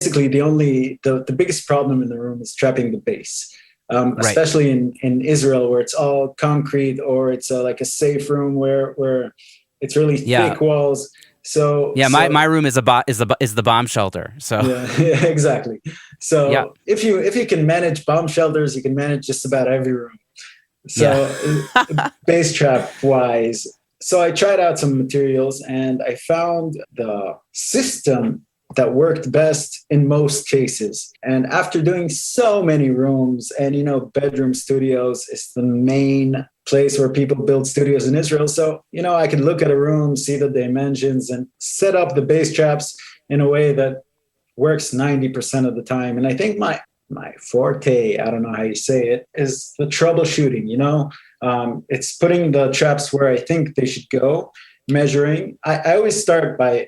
basically the biggest problem in the room is trapping the bass. Especially in Israel, where it's all concrete, or it's like a safe room where it's really thick walls. So my room is the bomb shelter. So yeah, exactly. So if you can manage bomb shelters, you can manage just about every room. So bass trap wise, so I tried out some materials and I found the system that worked best in most cases. And after doing so many rooms, and bedroom studios is the main place where people build studios in Israel. So, I could look at a room, see the dimensions, and set up the bass traps in a way that works 90% of the time. And I think my forte, I don't know how you say it, is the troubleshooting. It's putting the traps where I think they should go, measuring. I always start by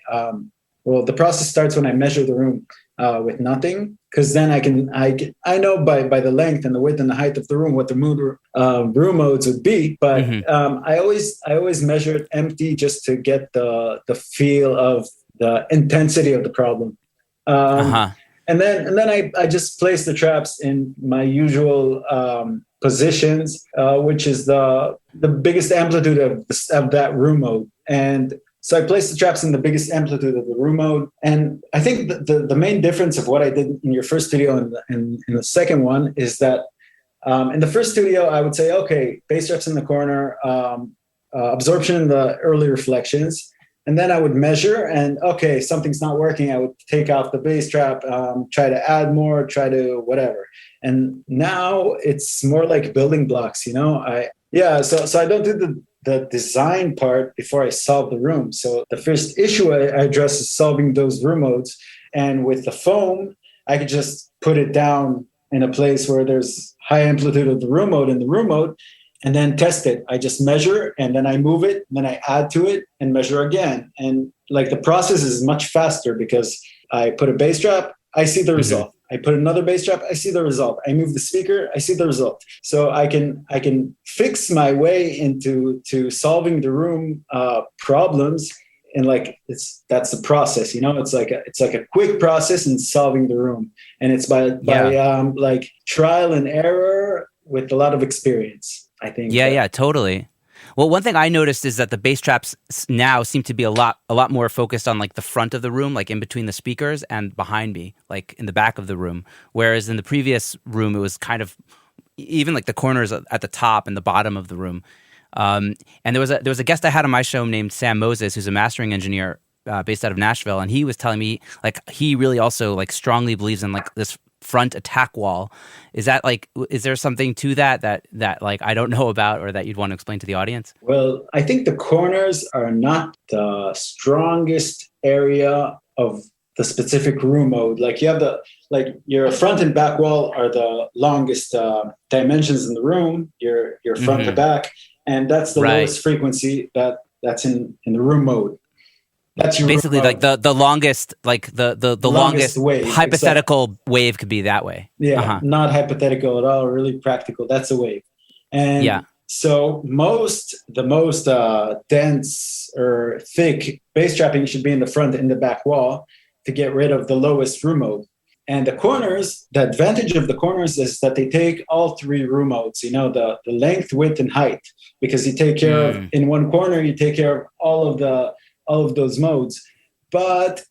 the process starts when I measure the room with nothing, because then I know by the length and the width and the height of the room what the room modes would be. But I always measure it empty just to get the feel of the intensity of the problem. And then I just place the traps in my usual positions, which is the biggest amplitude of that room mode. And so I placed the traps in the biggest amplitude of the room mode. And I think the main difference of what I did in your first studio and in the second one is that in the first studio, I would say, okay, bass traps in the corner, absorption in the early reflections. And then I would measure and, okay, something's not working. I would take off the bass trap, try to add more, try to whatever. And now it's more like building blocks, So I don't do the design part before I solve the room. So the first issue I address is solving those room modes. And with the foam, I could just put it down in a place where there's high amplitude of the room mode in the room mode, and then test it. I just measure and then I move it, and then I add to it and measure again. And like the process is much faster because I put a bass trap, I see the result. I put another bass trap, I see the result. I move the speaker, I see the result. So I can fix my way into solving the room problems. And that's the process, It's like a quick process in solving the room, and it's by trial and error with a lot of experience, I think. Yeah, totally. Well, one thing I noticed is that the bass traps now seem to be a lot more focused on like the front of the room, like in between the speakers and behind me, like in the back of the room. Whereas in the previous room, it was kind of even like the corners at the top and the bottom of the room. And there was a guest I had on my show named Sam Moses, who's a mastering engineer based out of Nashville, and he was telling me like he really also like strongly believes in like this front attack wall. Is there something to that like I don't know about, or that you'd want to explain to the audience? Well, I think the corners are not the strongest area of the specific room mode. Like you have your front and back wall are the longest dimensions in the room, your front to back, and that's the lowest frequency that's in the room mode. That's your basically like the longest, like the longest wave, hypothetical wave could be that way. Yeah, not hypothetical at all, really practical. That's a wave. And so the most dense or thick bass trapping should be in the front and the back wall to get rid of the lowest room mode. And the corners, the advantage of the corners is that they take all three room modes, the length, width, and height, because you take care of, in one corner, you take care of all of those modes. But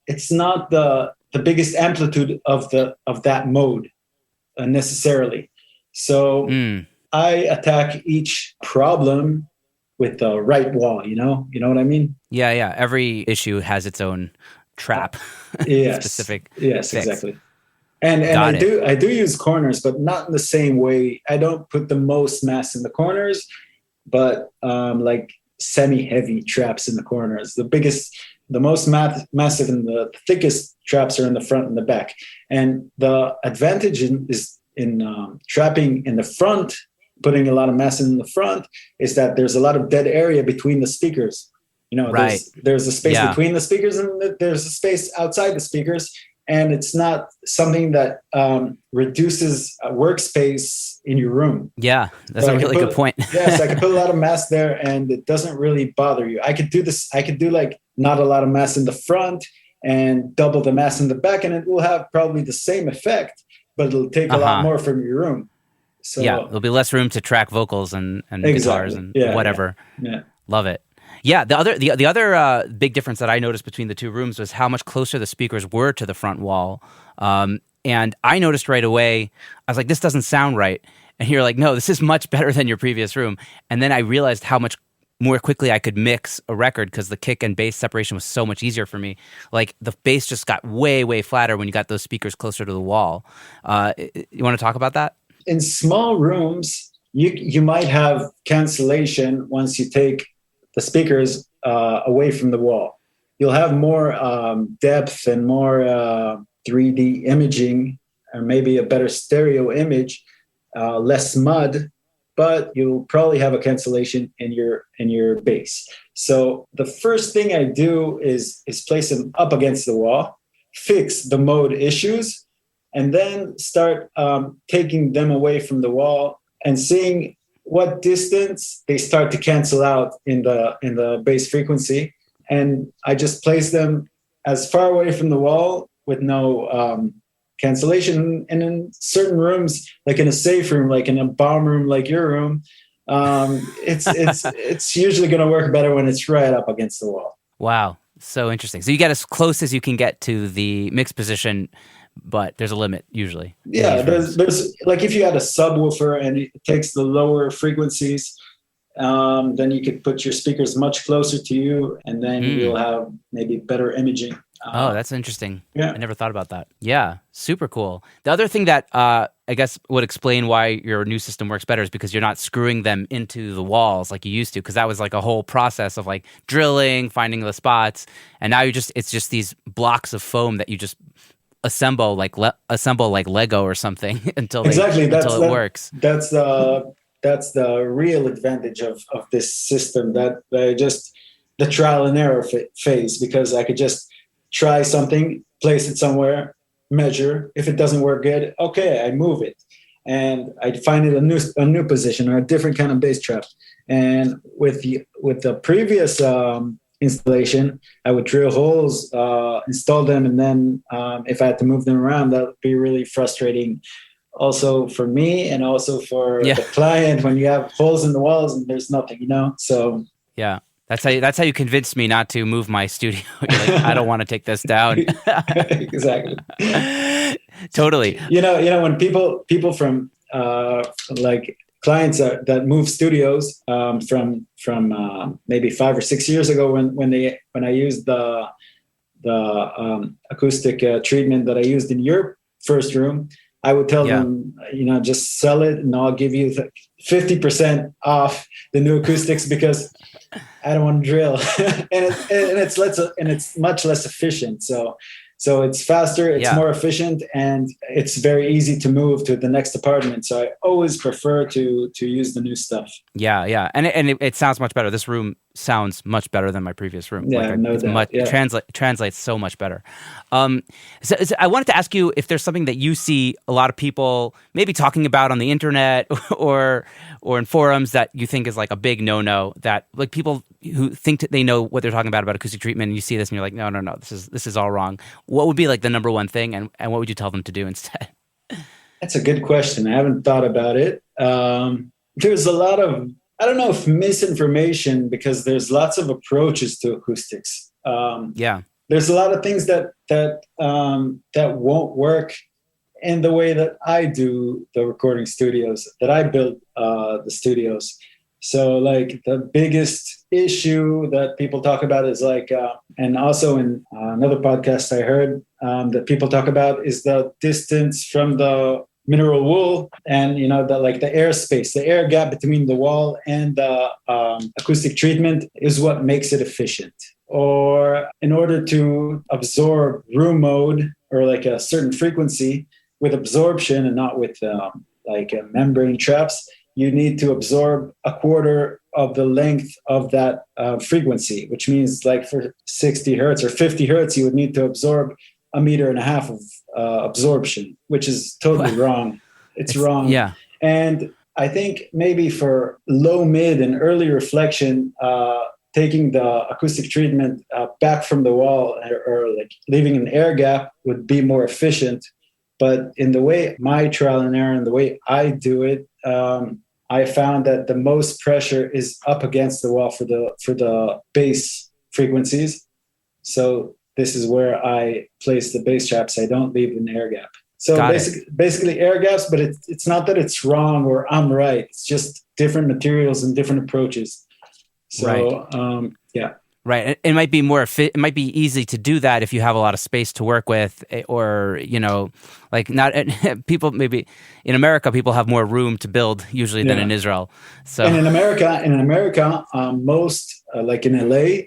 it's not the biggest amplitude of that mode necessarily. So I attack each problem with the right wall, you know what I mean? Yeah. Every issue has its own trap. Specific. Yes, fix. Exactly. And I do use corners, but not in the same way. I don't put the most mass in the corners, but like semi-heavy traps in the corners. The most massive and the thickest traps are in the front and the back. And the advantage is in trapping in the front, putting a lot of mass in the front, is that there's a lot of dead area between the speakers. There's a space between the speakers, and there's a space outside the speakers. And it's not something that reduces workspace in your room. Yeah, that's a really good point. Yes, I could put a lot of mass there, and it doesn't really bother you. I could do this. I could do like not a lot of mass in the front, and double the mass in the back, and it will have probably the same effect, but it'll take a lot more from your room. So there'll be less room to track vocals and guitars and whatever. Yeah. Love it. Yeah, the other big difference that I noticed between the two rooms was how much closer the speakers were to the front wall. And I noticed right away, I was like, this doesn't sound right. And you're like, no, this is much better than your previous room. And then I realized how much more quickly I could mix a record because the kick and bass separation was so much easier for me. Like the bass just got way, way flatter when you got those speakers closer to the wall. You want to talk about that? In small rooms, you might have cancellation once you take the speakers away from the wall. You'll have more depth and more 3D imaging, or maybe a better stereo image, less mud, but you'll probably have a cancellation in your bass. So the first thing I do is place them up against the wall, fix the mode issues, and then start taking them away from the wall and seeing what distance they start to cancel out in the bass frequency. And I just place them as far away from the wall with no cancellation. And in certain rooms, like in a safe room, like in a bomb room, like your room, it's usually going to work better when it's right up against the wall. Wow. So interesting. So you get as close as you can get to the mix position, but there's a limit usually. Yeah, there's like if you had a subwoofer and it takes the lower frequencies, then you could put your speakers much closer to you, and then you'll have maybe better imaging. Oh, that's interesting. Yeah. I never thought about that. Yeah, super cool. The other thing that I guess would explain why your new system works better is because you're not screwing them into the walls like you used to, because that was like a whole process of like drilling, finding the spots, and now it's just these blocks of foam that you just assemble like Lego or something until it works. That's the real advantage of this system, that just the trial and error phase, because I could just try something, place it somewhere, measure. If it doesn't work good, okay, I move it, and I find it a new position or a different kind of bass trap. And with the previous installation, I would drill holes, install them, and then if I had to move them around, that would be really frustrating. Also for me, and also for the client, when you have holes in the walls and there's nothing, So yeah. That's how you convinced me not to move my studio. You're like, I don't want to take this down. Exactly. Totally. When people from like clients that move studios from maybe 5 or 6 years ago, when I used the acoustic treatment that I used in your first room, I would tell them, just sell it and I'll give you 50% off the new acoustics because I don't want to drill, and it's much less efficient. So it's faster, it's more efficient, and it's very easy to move to the next apartment. So I always prefer to use the new stuff. Yeah, and it sounds much better. This room sounds much better than my previous room. Yeah, no doubt. It translates so much better. So I wanted to ask you if there's something that you see a lot of people maybe talking about on the internet or in forums that you think is like a big no-no, that like people who think they know what they're talking about acoustic treatment, and you see this and you're like, no, this is all wrong. What would be like the number one thing, and what would you tell them to do instead? That's a good question. I haven't thought about it. There's a lot of, I don't know if misinformation, because there's lots of approaches to acoustics. There's a lot of things that won't work in the way that I do the recording studios, that I build the studios. So like the biggest issue that people talk about is like, and also in another podcast I heard that people talk about, is the distance from the mineral wool, and the airspace, the air gap between the wall and the acoustic treatment is what makes it efficient. Or in order to absorb room mode or like a certain frequency with absorption and not with membrane traps, you need to absorb a quarter of the length of that frequency, which means like for 60 hertz or 50 hertz, you would need to absorb 1.5 meters of absorption, which is totally wrong. It's wrong. Yeah. And I think maybe for low, mid, and early reflection, taking the acoustic treatment back from the wall, or like leaving an air gap would be more efficient. But in the way my trial and error and the way I do it, I found that the most pressure is up against the wall for the bass frequencies. So this is where I place the bass traps. I don't leave an air gap. So basically air gaps, but it's not that it's wrong or I'm right. It's just different materials and different approaches. So yeah. Right. It might be it might be easy to do that if you have a lot of space to work with, or, like not people, maybe in America, people have more room to build usually than in Israel. So, and in America, most, like in LA,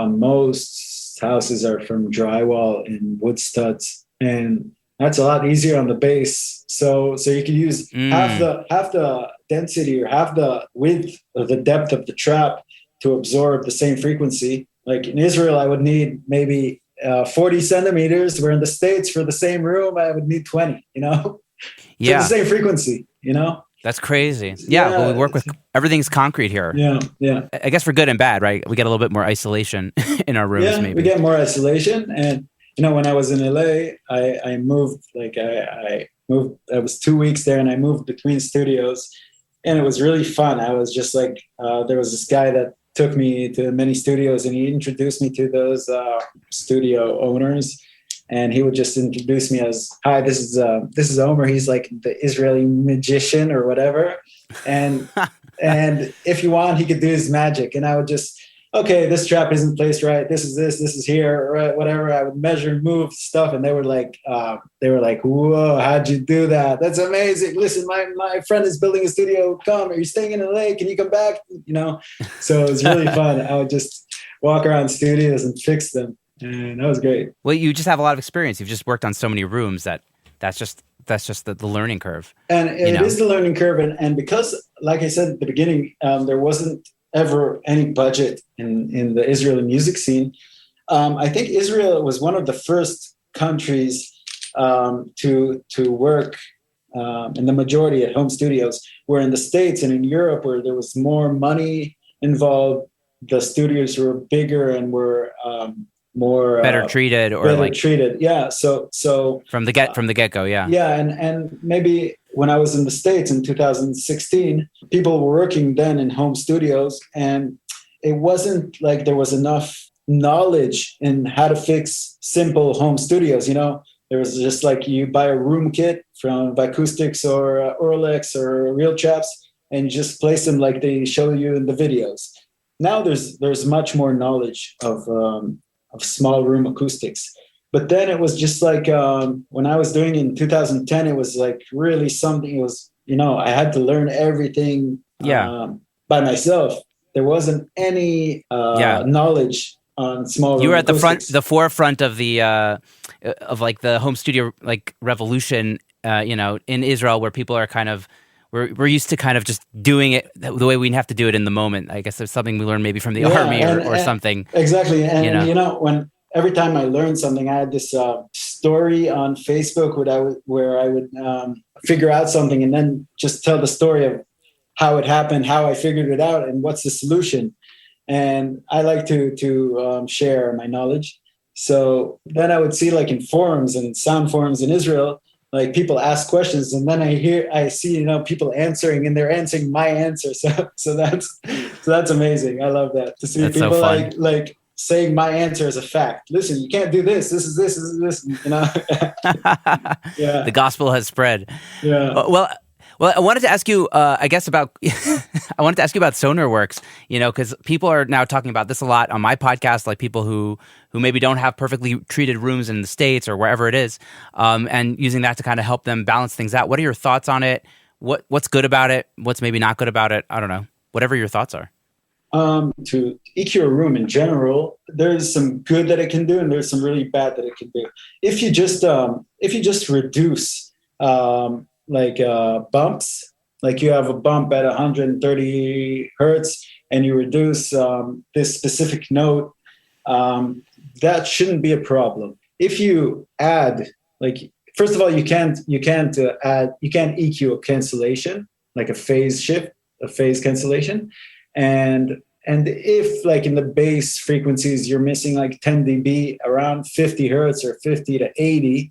most houses are from drywall and wood studs, and that's a lot easier on the bass. So you can use half the density or half the width or the depth of the trap to absorb the same frequency. Like in Israel, I would need maybe 40 centimeters, where in the States for the same room, I would need 20, for the same frequency, That's crazy. Yeah, well, we work with, everything's concrete here. Yeah. I guess for good and bad, right? We get a little bit more isolation in our rooms, maybe. We get more isolation. And, when I was in LA, I moved, I was 2 weeks there, and I moved between studios, and it was really fun. I was just like, there was this guy that took me to many studios, and he introduced me to those studio owners, and he would just introduce me as, "Hi, this is Omer. He's like the Israeli magician or whatever, and if you want, he could do his magic." And I would just, okay, this trap isn't placed right. This is here, right? Whatever. I would measure, move stuff, and they were like, "Whoa, how'd you do that? That's amazing! Listen, my friend is building a studio. Come, are you staying in LA? Can you come back?" So it was really fun. I would just walk around studios and fix them, and that was great. Well, you just have a lot of experience. You've just worked on so many rooms that's just the learning curve. And it is the learning curve, and because, like I said at the beginning, there wasn't ever any budget in the Israeli music scene. I think Israel was one of the first countries to work in the majority at home studios, where in the States and in Europe, where there was more money involved, the studios were bigger and were more better treated, treated. Yeah. So from the get-go. Yeah. Yeah. And maybe when I was in the States in 2016, people were working then in home studios, and it wasn't like there was enough knowledge in how to fix simple home studios. There was just like, you buy a room kit from Acoustics or Orlex or Real Traps, and you just place them like they show you in the videos. Now there's much more knowledge of small room acoustics. But then it was just like, when I was doing it in 2010, it was like really something. It was, I had to learn everything by myself. There wasn't any knowledge on small room. You were at acoustics. the forefront of the of like the home studio like revolution, in Israel, where people are kind of, we're used to kind of just doing it the way we have to do it in the moment. I guess there's something we learned maybe from the army or something. Exactly. And when every time I learned something, I had this story on Facebook where I would figure out something and then just tell the story of how it happened, how I figured it out, and what's the solution. And I like to share my knowledge. So then I would see, like in forums and sound forums in Israel, like people ask questions, and then I see people answering, and they're answering my answer. So that's amazing. I love that, to see that's people so like saying my answer is a fact. Listen, you can't do this. This is this. Yeah. The gospel has spread. Yeah. Well, I wanted to ask you, I guess about SonarWorks, because people are now talking about this a lot on my podcast, like people who maybe don't have perfectly treated rooms in the States or wherever it is, and using that to kind of help them balance things out. What are your thoughts on it? What's good about it? What's maybe not good about it? I don't know. Whatever your thoughts are. To EQ a room in general, there's some good that it can do, and there's some really bad that it can do. If you just reduce bumps, like you have a bump at 130 hertz, and you reduce this specific note, that shouldn't be a problem. If you add, first of all, you can't EQ a cancellation, like a phase shift, a phase cancellation. And And if like in the bass frequencies, you're missing like 10 dB around 50 hertz or 50 to 80,